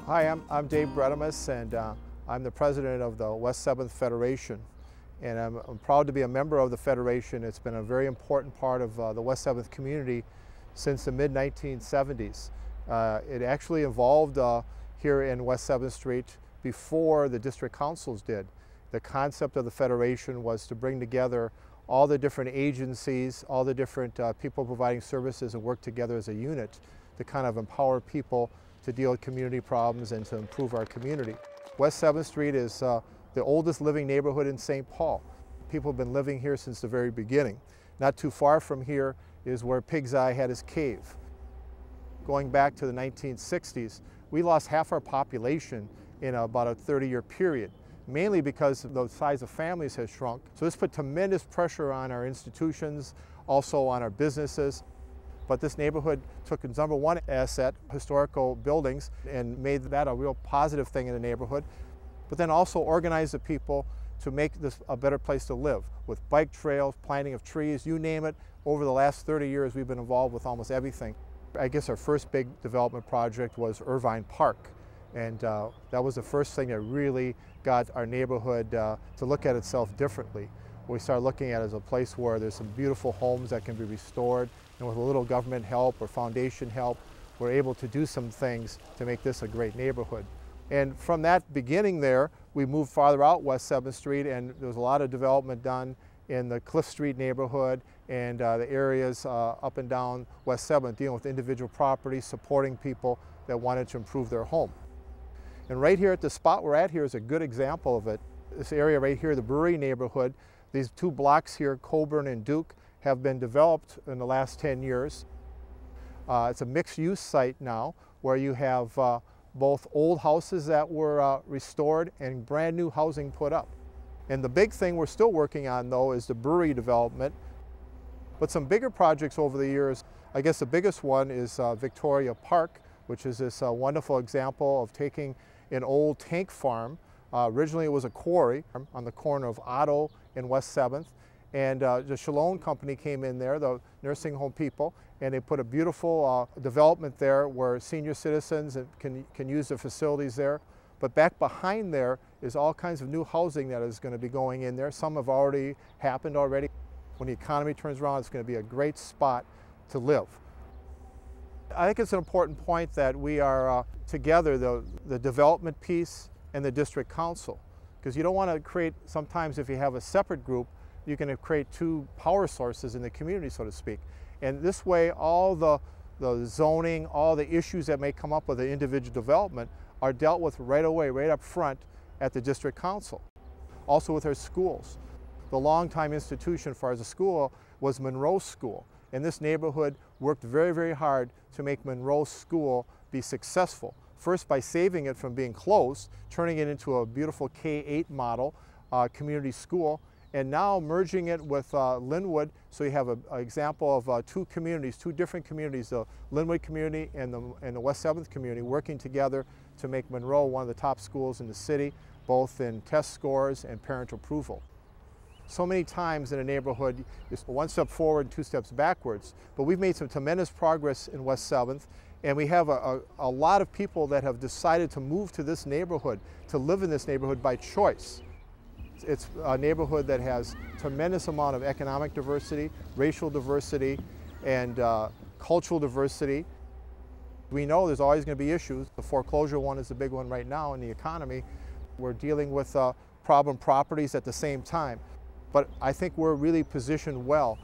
Hi, I'm Dave Bredemus, and I'm the president of the West 7th Federation. And I'm proud to be a member of the Federation. It's been a very important part of the West 7th community since the mid-1970s. It actually evolved here in West 7th Street before the district councils did. The concept of the Federation was to bring together all the different agencies, all the different people providing services, and work together as a unit to kind of empower people to deal with community problems and to improve our community. West 7th Street is the oldest living neighborhood in St. Paul. People have been living here since the very beginning. Not too far from here is where Pig's Eye had his cave. Going back to the 1960s, we lost half our population in about a 30-year period, mainly because the size of families has shrunk. So this put tremendous pressure on our institutions, also on our businesses. But this neighborhood took its number one asset, historical buildings, and made that a real positive thing in the neighborhood. But then also organized the people to make this a better place to live, with bike trails, planting of trees, you name it. Over the last 30 years, we've been involved with almost everything. I guess our first big development project was Irvine Park. And that was the first thing that really got our neighborhood to look at itself differently. We started looking at it as a place where there's some beautiful homes that can be restored, and with a little government help or foundation help, we're able to do some things to make this a great neighborhood. And from that beginning there, we moved farther out West 7th Street, and there was a lot of development done in the Cliff Street neighborhood and the areas up and down West 7th, dealing with individual properties, supporting people that wanted to improve their home. And right here at the spot we're at here is a good example of it. This area right here, the Brewery neighborhood, these two blocks here, Coburn and Duke, have been developed in the last 10 years. It's a mixed-use site now where you have both old houses that were restored and brand new housing put up. And the big thing we're still working on, though, is the Brewery development. But some bigger projects over the years, I guess the biggest one is Victoria Park, which is this wonderful example of taking an old tank farm. Originally it was a quarry on the corner of Otto and West 7th. And the Shalom Company came in there, the nursing home people, and they put a beautiful development there where senior citizens can use the facilities there. But back behind there is all kinds of new housing that is going to be going in there. Some have already happened already. When the economy turns around, it's going to be a great spot to live. I think it's an important point that we are together, the development piece and the district council, because you don't want to create, sometimes if you have a separate group, you can create two power sources in the community, so to speak. And this way, all the zoning, all the issues that may come up with the individual development are dealt with right away, right up front at the district council. Also with our schools. The longtime institution as far as a school was Monroe School. And this neighborhood worked very, very hard to make Monroe School be successful. First by saving it from being closed, turning it into a beautiful K-8 model community school, and now merging it with Linwood, so you have an example of two communities, two different communities, the Linwood community and the West 7th community, working together to make Monroe one of the top schools in the city, both in test scores and parent approval. So many times in a neighborhood, it's one step forward and two steps backwards, but we've made some tremendous progress in West 7th, and we have a lot of people that have decided to move to this neighborhood, to live in this neighborhood by choice. It's a neighborhood that has tremendous amount of economic diversity, racial diversity, and cultural diversity. We know there's always going to be issues. The foreclosure one is the big one right now in the economy. We're dealing with problem properties at the same time. But I think we're really positioned well.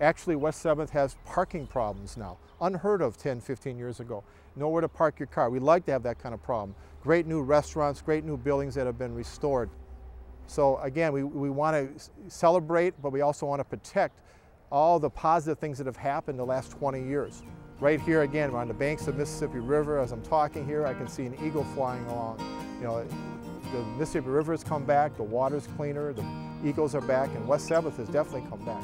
Actually, West 7th has parking problems now, unheard of 10, 15 years ago. Nowhere to park your car. We'd like to have that kind of problem. Great new restaurants, great new buildings that have been restored. So again, we want to celebrate, but we also want to protect all the positive things that have happened the last 20 years. Right here again, we're on the banks of the Mississippi River. As I'm talking here, I can see an eagle flying along. You know, the Mississippi River has come back, the water's cleaner, the eagles are back, and West 7th has definitely come back.